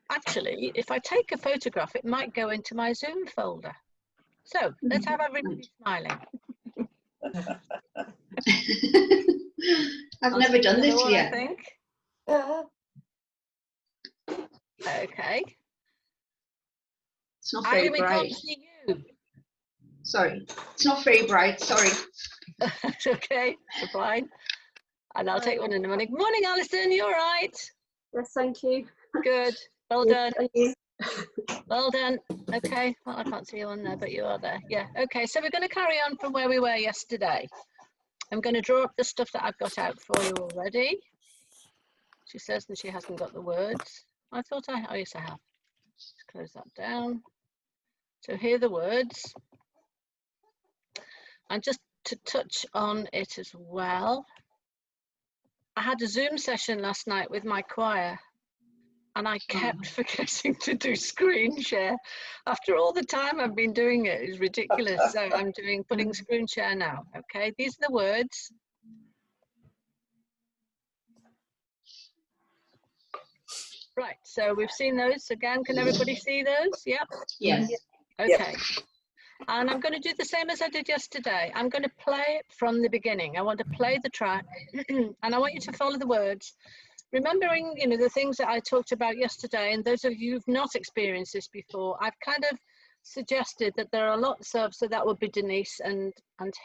Actually, if I take a photograph, it might go into my Zoom folder. So let's have everybody smiling. I've never done this yet. I think. Okay. It's not very bright. See you. Sorry, it's not very bright. Sorry. It's okay, it's fine. And I'll take one in a minute. Good morning, Alison. You all right? Yes, thank you. Good. Well done. Thank you. Well done. Okay. Well, I can't see you on there, but you are there. Yeah. Okay. So we're going to carry on from where we were yesterday. I'm going to draw up the stuff that I've got out for you already. She says that she hasn't got the words. I thought oh yes, I have. Let's close that down. So here are the words. And just to touch on it as well, I had a Zoom session last night with my choir, and I kept forgetting to do screen share. After all the time I've been doing it, it's ridiculous. So I'm putting screen share now. Okay, these are the words. Right, so we've seen those again. Can everybody see those? Yep. Yes. Okay. Yep. And I'm going to do the same as I did yesterday. I'm going to play it from the beginning. I want to play the track and I want you to follow the words. Remembering, you know, the things that I talked about yesterday, and those of you who've not experienced this before, I've kind of suggested that there are lots of, so that would be Denise and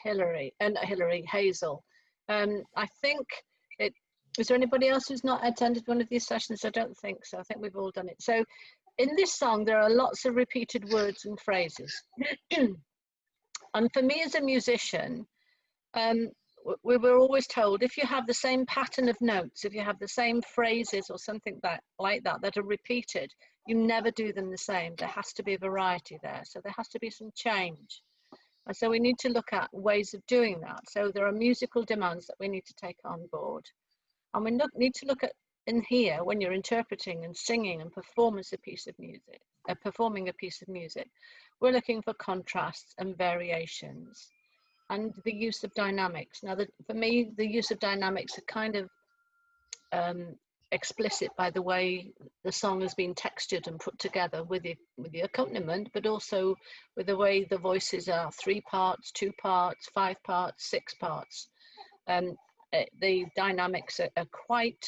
Hazel. I think is there anybody else who's not attended one of these sessions? I don't think so. I think we've all done it. So in this song, there are lots of repeated words and phrases. And for me as a musician, we were always told if you have the same pattern of notes, if you have the same phrases or something like that are repeated, you never do them the same. There has to be variety there. So there has to be some change. And so we need to look at ways of doing that. So there are musical demands that we need to take on board. And we need to look at in here when you're interpreting and singing and performing a piece of music, we're looking for contrasts and variations and the use of dynamics. Now, for me, the use of dynamics are kind of explicit by the way the song has been textured and put together with the accompaniment, but also with the way the voices are 3 parts, 2 parts, 5 parts, 6 parts. The dynamics are quite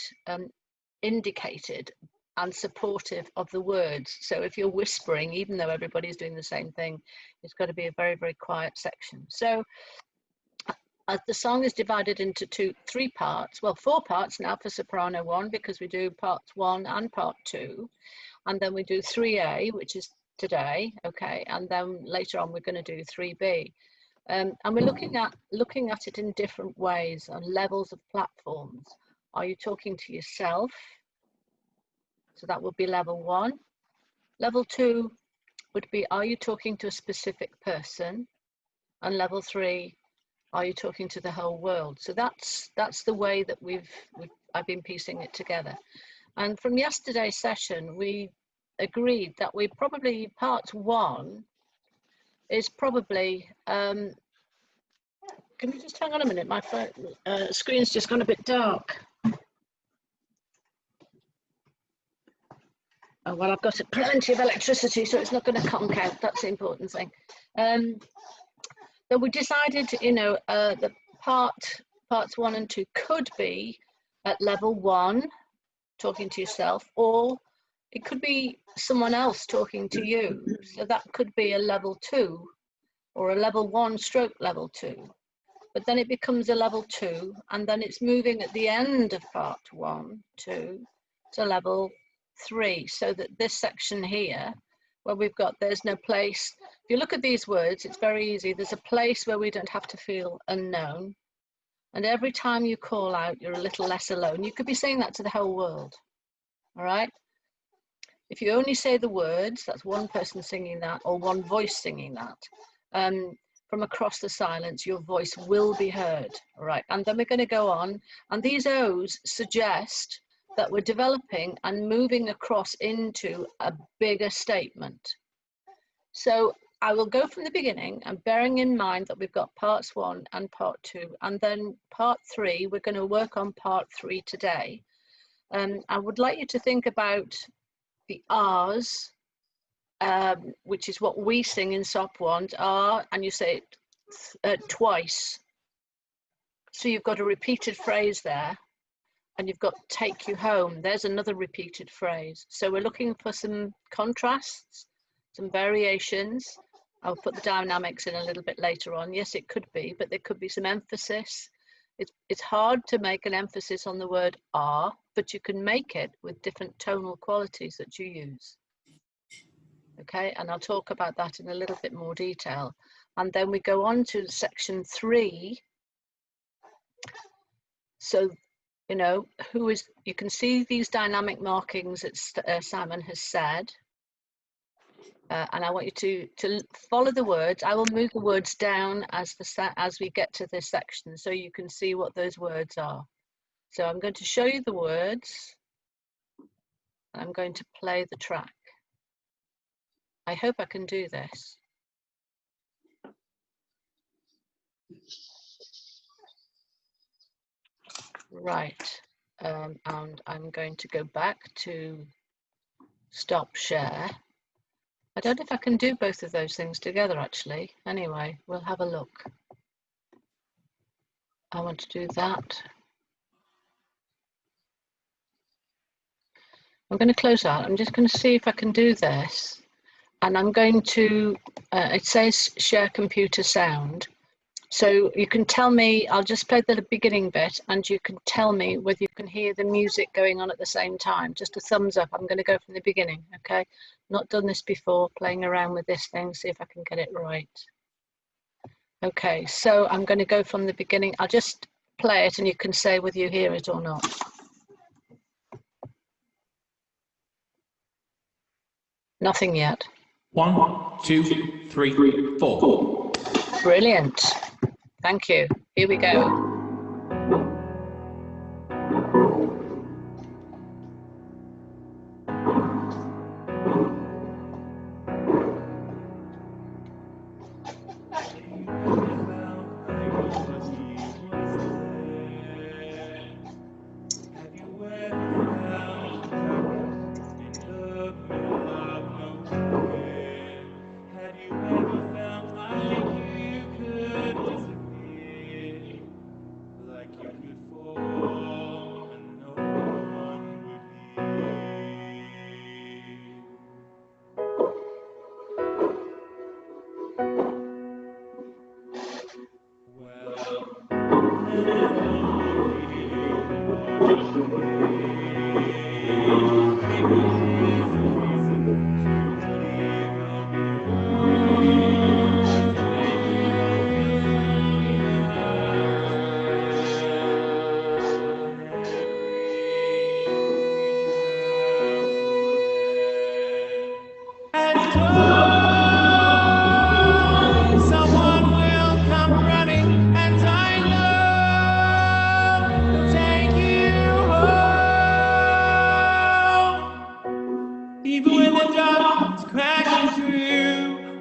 indicated and supportive of the words. So if you're whispering, even though everybody's doing the same thing, it's got to be a very, very quiet section. So the song is divided into 3 parts, well 4 parts now for soprano 1, because we do parts 1 and part 2, and then we do 3A, which is today, okay, and then later on we're going to do 3B. And we're looking at it in different ways on levels of platforms. Are you talking to yourself? So that would be level 1. Level 2 would be, are you talking to a specific person? And level 3, are you talking to the whole world? So that's the way that I've been piecing it together. And from yesterday's session, we agreed that part 1 is probably, can we just hang on a minute? My phone, screen's just gone a bit dark. Oh, well, I've got plenty of electricity, so it's not going to conk out. That's the important thing. So we decided, you know, the parts 1 and 2 could be at level 1, talking to yourself, or it could be someone else talking to you. So that could be a level 2 or a level 1 stroke level 2. But then it becomes a level 2, and then it's moving at the end of part 1, 2 to level 3. So that this section here, where we've got there's no place. If you look at these words, it's very easy. There's a place where we don't have to feel unknown. And every time you call out, you're a little less alone. You could be saying that to the whole world. All right? If you only say the words, that's one person singing that or one voice singing that. From across the silence, your voice will be heard. All right? And then we're going to go on. And these O's suggest that we're developing and moving across into a bigger statement. So I will go from the beginning and bearing in mind that we've got parts 1 and part 2, and then part 3, we're going to work on part 3 today. I would like you to think about the R's, which is what we sing in Sop 1, R, and you say it twice. So you've got a repeated phrase there, and you've got take you home. There's another repeated phrase. So we're looking for some contrasts, some variations. I'll put the dynamics in a little bit later on. Yes, it could be, but there could be some emphasis. It's hard to make an emphasis on the word are, but you can make it with different tonal qualities that you use. Okay, and I'll talk about that in a little bit more detail. And then we go on to section 3. So, you know, you can see these dynamic markings that Simon has said. And I want you to follow the words. I will move the words down as we get to this section, so you can see what those words are. So I'm going to show you the words. I'm going to play the track. I hope I can do this. Right, and I'm going to go back to stop share. I don't know if I can do both of those things together, actually. Anyway, we'll have a look. I want to do that. I'm going to close out. I'm just going to see if I can do this. And I'm going to, it says share computer sound. So you can tell me, I'll just play the beginning bit and you can tell me whether you can hear the music going on at the same time. Just a thumbs up. I'm going to go from the beginning, okay? Not done this before, playing around with this thing, see if I can get it right. Okay, so I'm going to go from the beginning. I'll just play it and you can say whether you hear it or not. Nothing yet. 1, 2, 3, 4. Brilliant. Thank you. Here we go.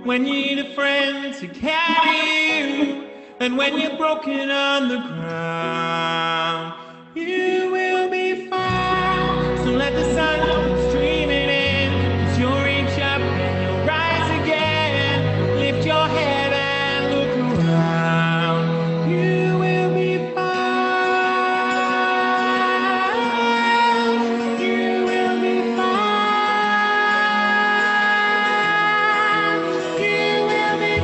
When you need a friend to carry you, and when you're broken on the ground, you will be fine. So let the sun come streaming in, 'cause you'll reach up and you'll rise again. Lift your head and look around. You will be fine. You will be fine. You will be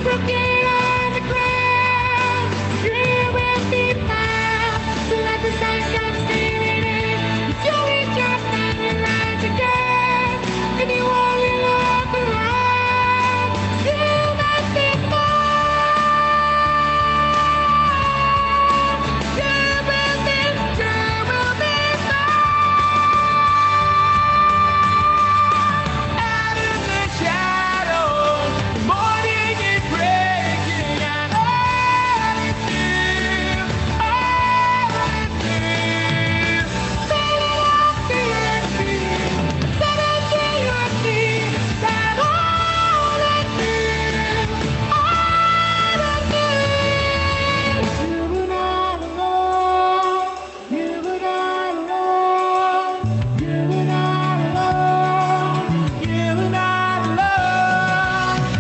broken on the ground, you will be found. So let the sun come streaming in, you reach up and realize again. If you only look around, you must be found. You will be found. Out of the shadows, the morning is breaking, and all is new, all is new. Set it off to your feet, set it to your feet, that all is new, all is new. You were not alone, you were not alone, you were not alone,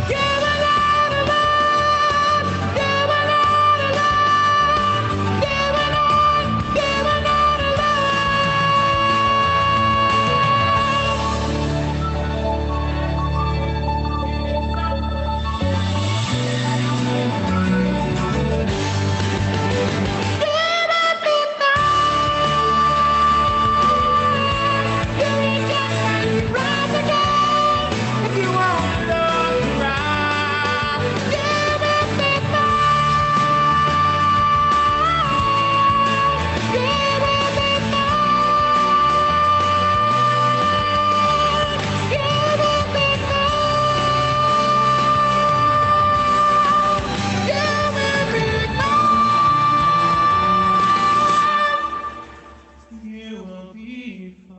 you were not alone, you were not alone, you were not alone, you were not You will be fine.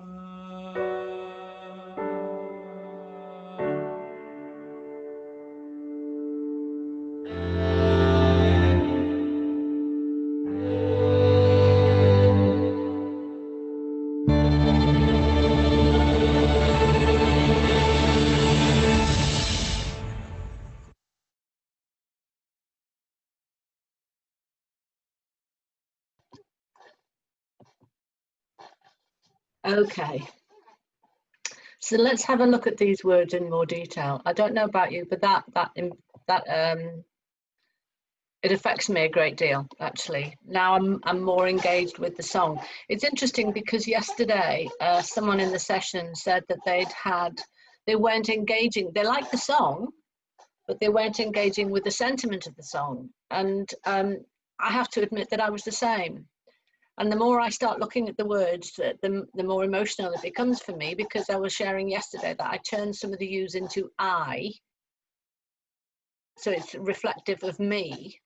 Okay, so let's have a look at these words in more detail. I don't know about you, but it affects me a great deal, actually. Now I'm more engaged with the song. It's interesting because yesterday someone in the session said that they weren't engaging. They liked the song, but they weren't engaging with the sentiment of the song. And I have to admit that I was the same. And the more I start looking at the words, the more emotional it becomes for me, because I was sharing yesterday that I turned some of the U's into I. So it's reflective of me.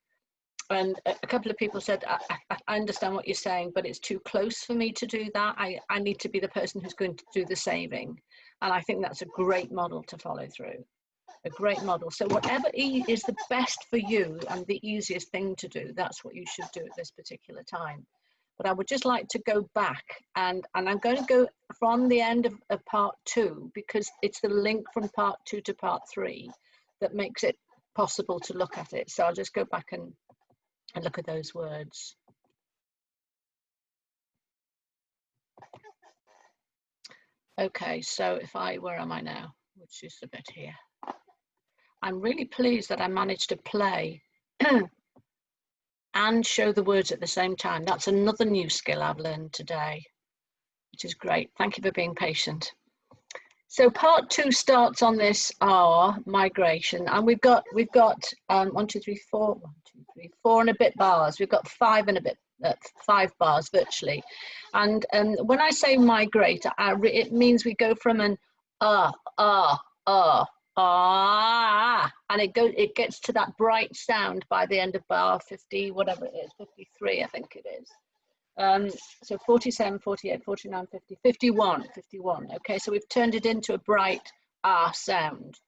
And a couple of people said, I understand what you're saying, but it's too close for me to do that. I need to be the person who's going to do the saving. And I think that's a great model to follow through. A great model. So whatever is the best for you and the easiest thing to do, that's what you should do at this particular time. But I would just like to go back, and I'm going to go from the end of part 2, because it's the link from part 2 to part 3 that makes it possible to look at it. So I'll just go back and look at those words. Okay, so where am I now? Which is a bit here. I'm really pleased that I managed to play and show the words at the same time. That's another new skill I've learned today, which is great. Thank you for being patient. So part 2 starts on this R migration, and we've got 1, 2, 3, 4, 1, 2, 3, 4 and a bit bars. We've got 5 and a bit, 5 bars virtually. And when I say migrate, it means we go from an and it gets to that bright sound by the end of bar 50, whatever it is, 53, I think it is. So 47, 48, 49, 50, 51. Okay, so we've turned it into a bright sound.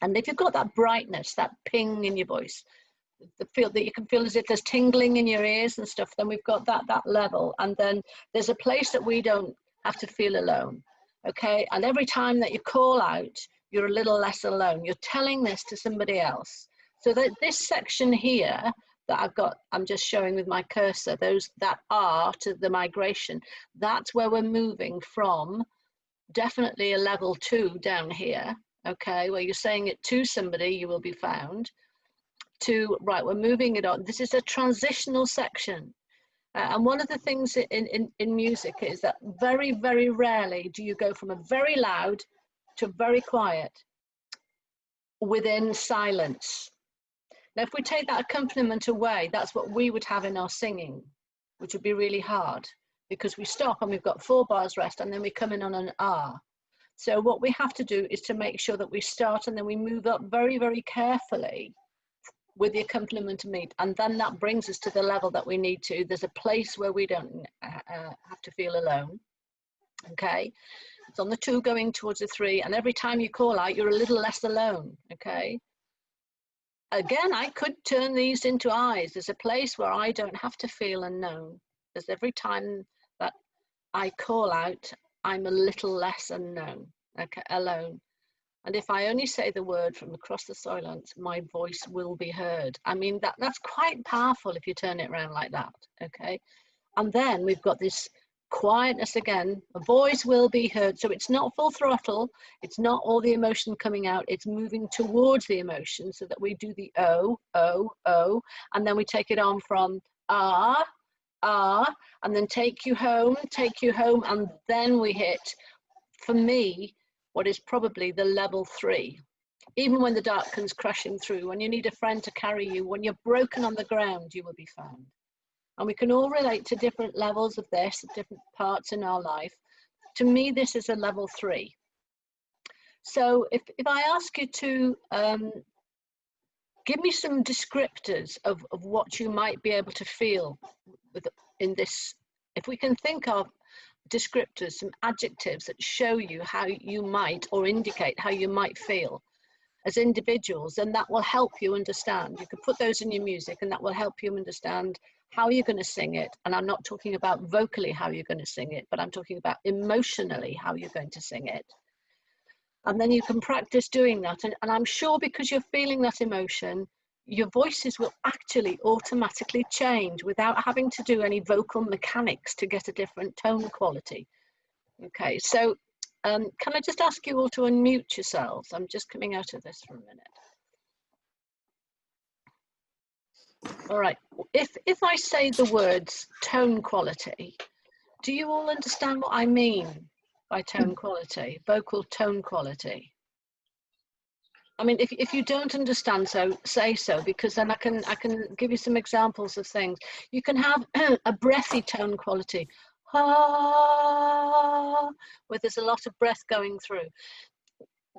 And if you've got that brightness, that ping in your voice, the feel that you can feel as if there's tingling in your ears and stuff, then we've got that level. And then there's a place that we don't have to feel alone. Okay, and every time that you call out, you're a little less alone. You're telling this to somebody else. So that this section here that I'm just showing with my cursor, that R to the migration, that's where we're moving from definitely a level 2 down here, okay, where you're saying it to somebody, you will be found. to, right, we're moving it on. This is a transitional section. And one of the things in music is that very, very rarely do you go from a very loud to very quiet within silence. Now, if we take that accompaniment away, that's what we would have in our singing, which would be really hard, because we stop and we've got 4 bars rest and then we come in on an R. So what we have to do is to make sure that we start and then we move up very, very carefully with the accompaniment to meet, and then that brings us to the level that we need to. There's a place where we don't have to feel alone. Okay, it's on the 2 going towards the 3, and every time you call out, you're a little less alone. Okay, again, I could turn these into I's. There's a place where I don't have to feel unknown, because every time that I call out, I'm a little less unknown, okay, alone. And if I only say the word from across the silence, my voice will be heard. I mean, that's quite powerful if you turn it around like that, okay? And then we've got this quietness again, a voice will be heard. So it's not full throttle, it's not all the emotion coming out, it's moving towards the emotion, so that we do the O, O, O, and then we take it on from ah, ah, and then take you home, and then we hit, for me, what is probably the level 3. Even when the dark comes crashing through, when you need a friend to carry you, when you're broken on the ground, you will be found. And we can all relate to different levels of this, at different parts in our life. To me, this is a level 3. So if I ask you to give me some descriptors of what you might be able to feel in this, if we can think of descriptors, some adjectives that show you how you might, or indicate how you might feel as individuals, then that will help you understand. You can put those in your music and that will help you understand how you're going to sing it. And I'm not talking about vocally how you're going to sing it, but I'm talking about emotionally how you're going to sing it. And then you can practice doing that. And I'm sure because you're feeling that emotion, your voices will actually automatically change without having to do any vocal mechanics to get a different tone quality. Okay, so can I just ask you all to unmute yourselves? I'm just coming out of this for a minute. All right, if I say the words tone quality, do you all understand what I mean by tone quality, vocal tone quality? I mean, if you don't understand, so say so, because then I can give you some examples of things. You can have a breathy tone quality, ah, where there's a lot of breath going through.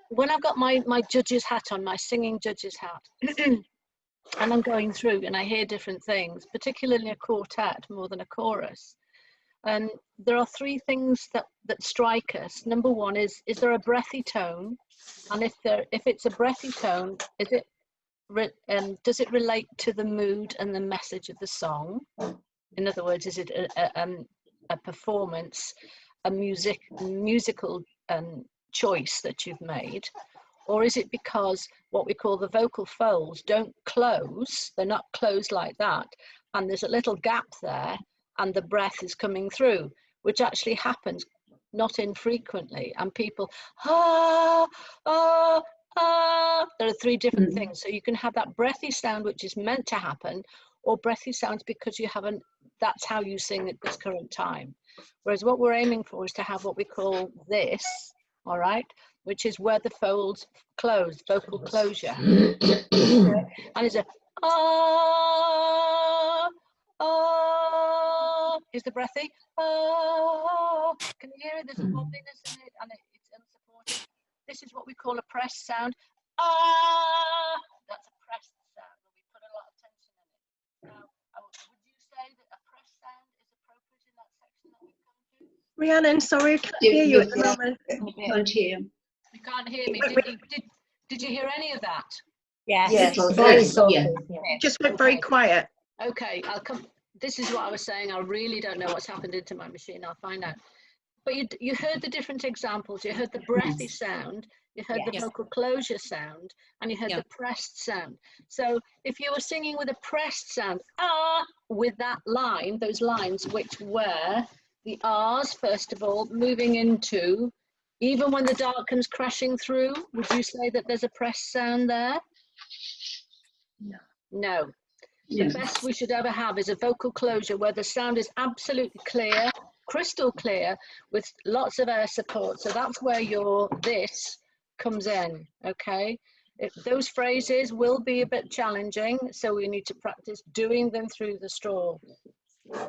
When I've got my judge's hat on, my singing judge's hat, and I'm going through and I hear different things, particularly a quartet more than a chorus. And there are 3 things that strike us. Number 1 is there a breathy tone? And if it's a breathy tone, is it does it relate to the mood and the message of the song? In other words, is it a performance, a musical choice that you've made? Or is it because what we call the vocal folds don't close, they're not closed like that, and there's a little gap there and the breath is coming through, which actually happens not infrequently, and people, ah, ah, ah. There are 3 different things. So you can have that breathy sound, which is meant to happen, or breathy sounds because you haven't, that's how you sing at this current time. Whereas what we're aiming for is to have what we call this, all right, which is where the folds close, vocal closure. And it's a, ah, ah, is the breathy, ah, can you hear it? There's a wobbliness in it and it's unsupported. This is what we call a pressed sound, ah, that's a pressed sound, and we put a lot of tension in it. Now, would you say that a pressed sound is appropriate in that section that we've come to? Rhiannon, sorry, I can't hear you at the moment. Can't hear. You can't hear me. Did you hear any of that? Yes. Yes. Very Yes. softly. Yeah. Yeah. It just went very quiet. Okay, I'll come. This is what I was saying. I really don't know what's happened into my machine. I'll find out. But you heard the different examples. You heard the breathy sound, you heard the Yes. vocal closure sound, and you heard the pressed sound. So if you were singing with a pressed sound, ah, with that line, those lines which were the R's, first of all, moving into, even when the dark comes crashing through, would you say that there's a pressed sound there? No. No. Yeah. The best we should ever have is a vocal closure where the sound is absolutely clear, crystal clear, with lots of air support. So that's where your this comes in, okay? Those phrases will be a bit challenging, so we need to practice doing them through the straw,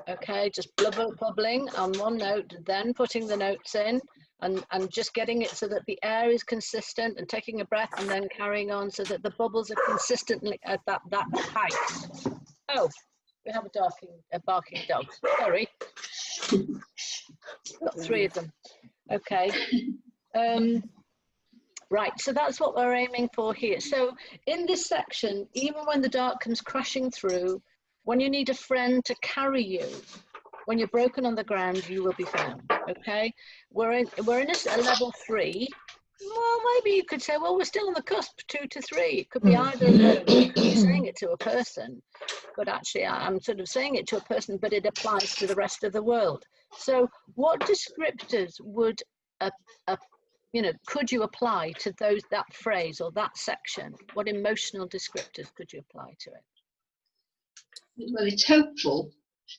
okay? Just bubbling on one note, then putting the notes in, and just getting it so that the air is consistent, and taking a breath and then carrying on so that the bubbles are consistently at that height. Oh, we have a barking dog. Sorry. Got 3 of them. Okay. Right, so that's what we're aiming for here. So in this section, even when the dark comes crashing through, when you need a friend to carry you, when you're broken on the ground, you will be found, okay? We're in a level 3. Well, maybe you could say, well, we're still on the cusp, 2 to 3. It could be either of those. You could be saying it to a person, but actually I'm sort of saying it to a person, but it applies to the rest of the world. So what descriptors would, could you apply to that phrase or that section? What emotional descriptors could you apply to it? Well, it's hopeful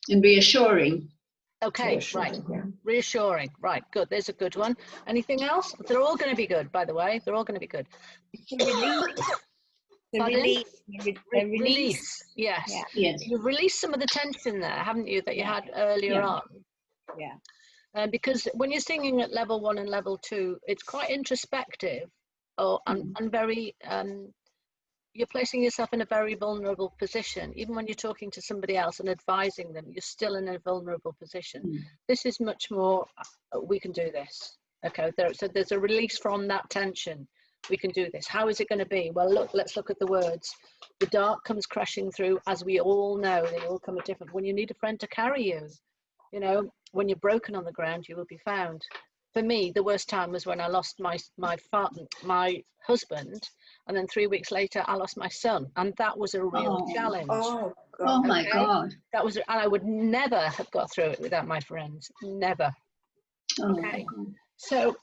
and reassuring. Okay, right. Reassuring, right, good. There's a good one. Anything else? They're all going to be good, by the way. They're all going to be good. Release. Yes. Yeah. Yes. You've released some of the tension there, haven't you, that you had earlier on? Yeah. Because when you're singing at level 1 and level 2, it's quite introspective, and very. You're placing yourself in a very vulnerable position. Even when you're talking to somebody else and advising them, you're still in a vulnerable position. This is much more, we can do this. Okay, so there's a release from that tension. We can do this. How is it going to be? Well, look, let's look at the words. The dark comes crashing through, as we all know. They all come at different. When you need a friend to carry you, when you're broken on the ground, you will be found. For me, the worst time was when I lost my husband, and then 3 weeks later I lost my son, and that was a real challenge. Oh, God. Oh my God. That was, and I would never have got through it without my friends. Never. Okay. So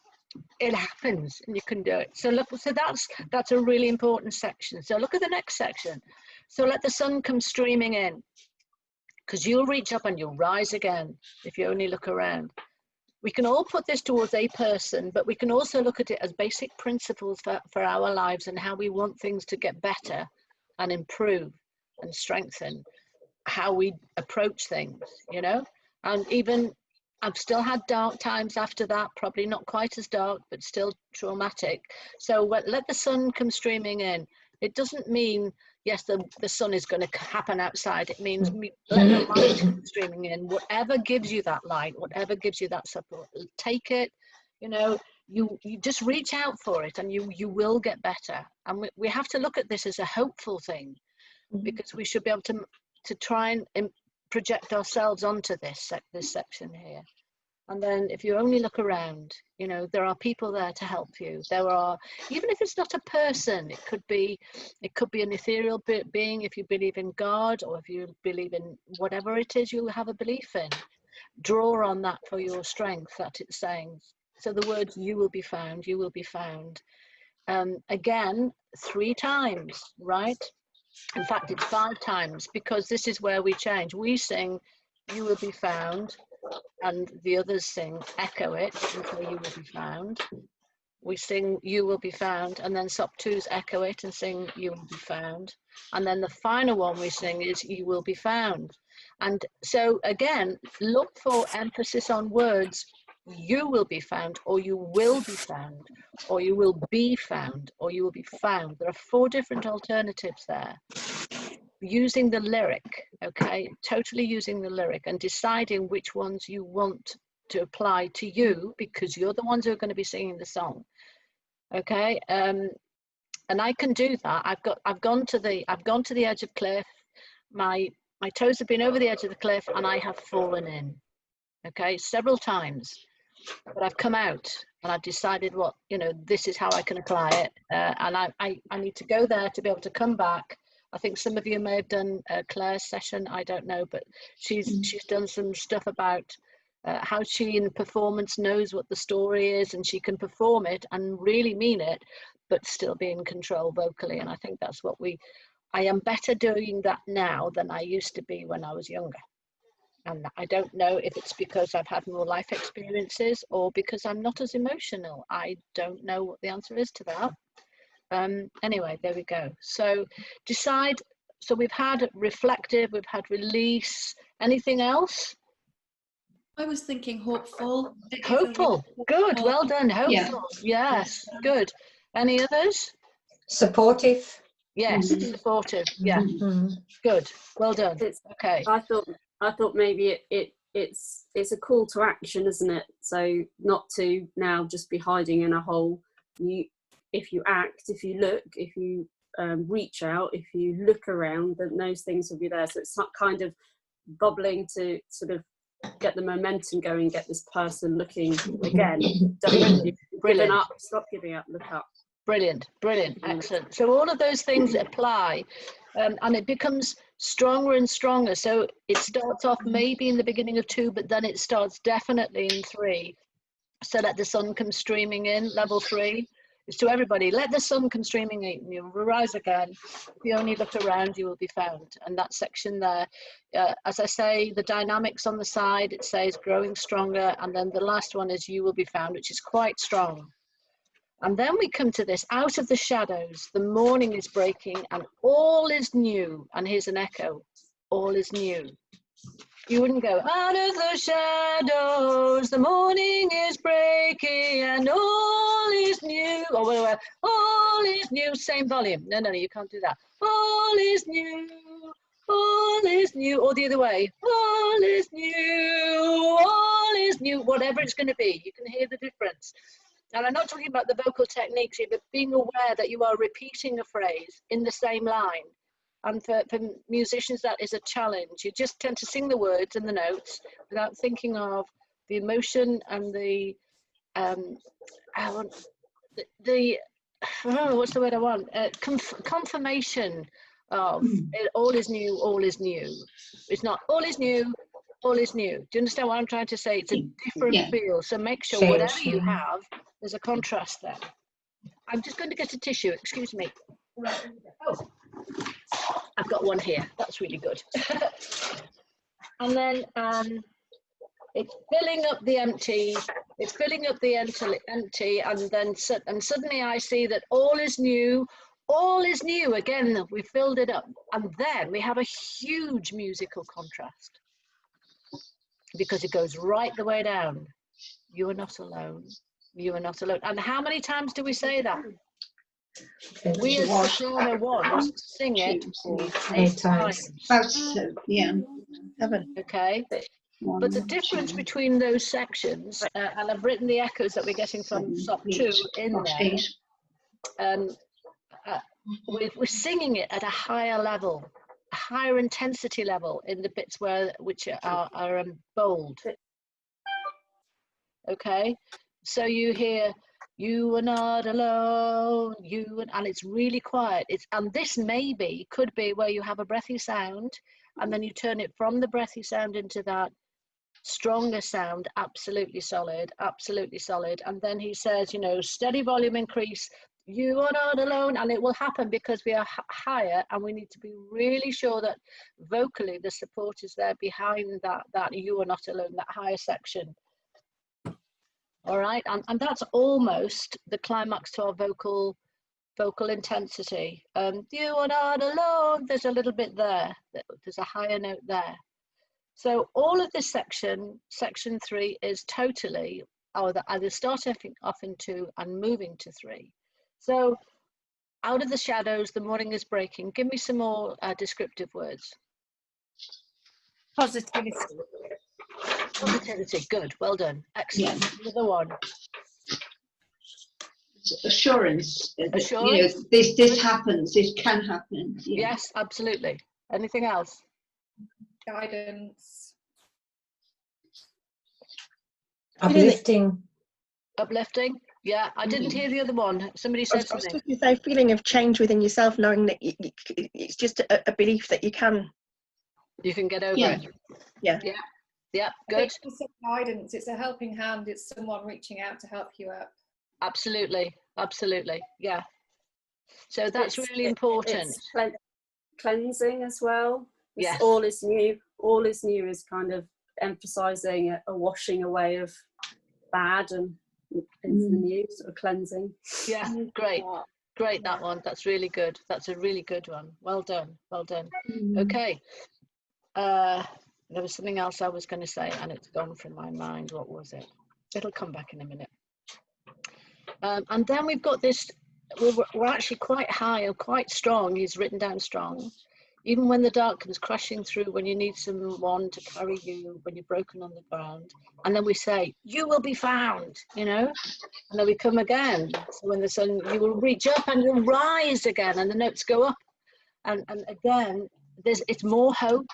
it happens, and you can do it. So look, so that's a really important section. So look at the next section. So let the sun come streaming in, because you'll reach up and you'll rise again if you only look around. We can all put this towards a person, but we can also look at it as basic principles for our lives and how we want things to get better and improve and strengthen how we approach things, And even I've still had dark times after that, probably not quite as dark, but still traumatic. So let the sun come streaming in. It doesn't mean, yes, the sun is going to happen outside. It means let the light come streaming in. Whatever gives you that light, whatever gives you that support, take it. You just reach out for it, and you will get better. And we have to look at this as a hopeful thing, because we should be able to try and project ourselves onto this section here. And then if you only look around, there are people there to help you. There are, even if it's not a person, it could be an ethereal being if you believe in God, or if you believe in whatever it is you have a belief in. Draw on that for your strength, that it's saying. So the words, you will be found, you will be found. Again, 3 times, right? In fact, it's 5 times, because this is where we change. We sing, you will be found, and the others sing, echo it until you will be found. We sing, you will be found, and then Sop2s echo it and sing, you will be found. And then the final one we sing is, you will be found. And so again, look for emphasis on words, you will be found, or you will be found, or you will be found, or you will be found. There are 4 different alternatives there. Using the lyric, okay, totally using the lyric and deciding which ones you want to apply to you, because you're the ones who are going to be singing the song, okay. And I can do that. I've gone to the edge of cliff. My toes have been over the edge of the cliff, and I have fallen in, okay, several times. But I've come out, and I've decided this is how I can apply it, and I need to go there to be able to come back. I think some of you may have done Claire's session, I don't know, but she's done some stuff about how she in performance knows what the story is, and she can perform it and really mean it, but still be in control vocally. And I think that's what we I am better doing that now than I used to be when I was younger. And I don't know if it's because I've had more life experiences or because I'm not as emotional. I don't know what the answer is to that. Anyway, there we go. So decide. So we've had reflective, we've had release. Anything else? I was thinking hopeful. Hopeful. Good. Well done. Hopeful. Yeah. Yes. Good. Any others? Supportive. Yes. Supportive. Yeah. Good. Well done. It's, Okay. I thought maybe it's a call to action, isn't it? So not to now just be hiding in a hole. If you act, if you look, if you reach out, if you look around, then those things will be there. So it's not kind of bubbling to sort of get the momentum going, get this person looking again. Don't give up, stop giving up, look up. Brilliant, brilliant, excellent. So all of those things apply, and it becomes stronger and stronger. So it starts off maybe in the beginning of 2, but then it starts definitely in 3. So let the sun come streaming in, level 3. It's to everybody. Let the sun come streaming in. You will rise again. If you only look around, you will be found. And that section there, as I say, the dynamics on the side, it says growing stronger. And then the last one is you will be found, which is quite strong. And then we come to this, out of the shadows, the morning is breaking and all is new. And here's an echo, all is new. You wouldn't go, out of the shadows, the morning is breaking and all is new. Or whatever, all is new, same volume. No, you can't do that. All is new, all is new. Or the other way, all is new, whatever it's going to be. You can hear the difference. And I'm not talking about the vocal techniques here, but being aware that you are repeating a phrase in the same line. And for musicians, that is a challenge. You just tend to sing the words and the notes without thinking of the emotion and the what's the word I want? Confirmation of all is new, all is new. It's not all is new, all is new. Do you understand what I'm trying to say? It's a different feel. So make sure whatever you have, there's a contrast there. I'm just going to get a tissue, excuse me. Oh, I've got one here. That's really good. And then it's filling up the empty. It's filling up the empty, and then suddenly I see that all is new. All is new. Again, we filled it up, and then we have a huge musical contrast because it goes right the way down. You are not alone. You are not alone. And how many times do we say that? We as Soprano ones sing it 8 times. About so, yeah. 7. Okay. But the difference between those sections, and I've written the echoes that we're getting from SOP 2 in there, we're singing it at a higher level, a higher intensity level in the bits which are bold. Okay, so you hear, you are not alone, and it's really quiet. And this could be where you have a breathy sound, and then you turn it from the breathy sound into that stronger sound, absolutely solid, absolutely solid. And then he says, steady volume increase, you are not alone, and it will happen because we are higher, and we need to be really sure that vocally the support is there behind that you are not alone, that higher section. All right, and that's almost the climax to our vocal intensity. You are not alone, there's a little bit there, there's a higher note there. So all of this section 3 is totally either starting off in 2 and moving to 3. So out of the shadows, the morning is breaking. Give me some more descriptive words. Positivity. Positivity, good, well done, excellent. Yeah. The other one. Assurance. Assurance. This happens, this can happen. Yeah. Yes, absolutely. Anything else? Guidance. Uplifting. Uplifting. Yeah, I didn't hear the other one. Somebody said something. I was just going to say, feeling of change within yourself, knowing that it's just a belief that you can get over it. Yeah, good. It's guidance. It's a helping hand. It's someone reaching out to help you up. Absolutely, yeah. So that's really important. cleansing as well. Yes. All is new. All is new is kind of emphasizing a washing away of bad and into the new, sort of cleansing. Yeah, great. Great, that one. That's really good. That's a really good one. Well done. Well done. Okay. There was something else I was going to say and it's gone from my mind. What was it? It'll come back in a minute. And then we've got this, we're actually quite high or quite strong. He's written down strong. Even when the dark comes crashing through, when you need someone to carry you, when you're broken on the ground. And then we say, you will be found, you know? And then we come again. So when the sun, you will reach up and you'll rise again, and the notes go up. And again, it's more hope.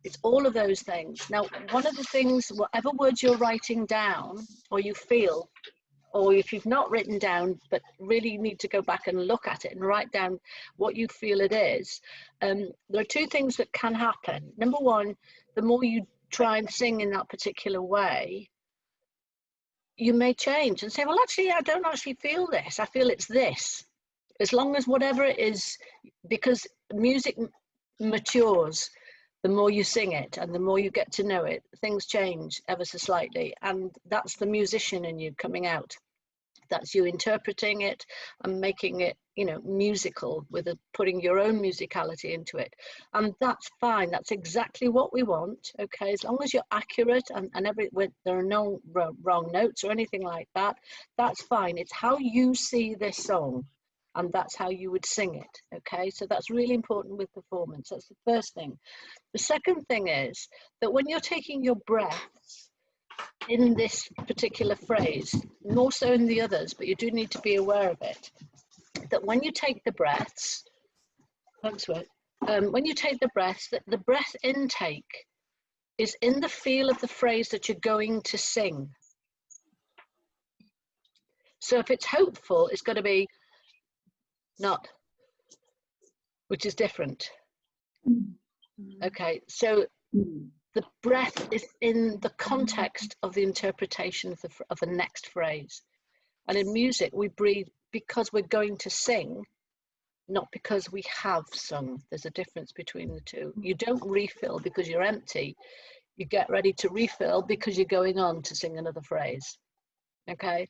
It's all of those things. Now, one of the things, whatever words you're writing down or you feel, or if you've not written down, but really need to go back and look at it and write down what you feel it is, there are two things that can happen. Number one, the more you try and sing in that particular way, you may change and say, well, actually, I don't actually feel this. I feel it's this. As long as whatever it is, because music matures, the more you sing it and the more you get to know it, things change ever so slightly. And that's the musician in you coming out. That's you interpreting it and making it, you know, musical with putting your own musicality into it. And that's fine. That's exactly what we want. Okay. As long as you're accurate and there are no wrong notes or anything like that, that's fine. It's how you see this song. And that's how you would sing it, okay? So that's really important with performance. That's the first thing. The second thing is that when you're taking your breaths in this particular phrase, more so in the others, but you do need to be aware of it, that when you take the breaths, when you take the breaths, that the breath intake is in the feel of the phrase that you're going to sing. So if it's hopeful, it's got to be not, which is different. Okay, so the breath is in the context of the interpretation of the next phrase. And in music, we breathe because we're going to sing, not because we have sung. There's a difference between the two. You don't refill because you're empty. You get ready to refill because you're going on to sing another phrase. Okay?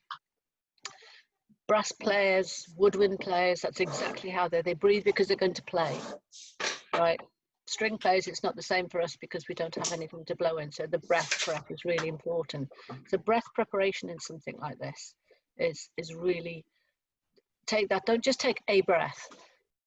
Brass players, woodwind players, that's exactly how they breathe because they're going to play, right? String players, it's not the same for us because we don't have anything to blow in, so the breath prep is really important. So breath preparation in something like this is really, take that, don't just take a breath,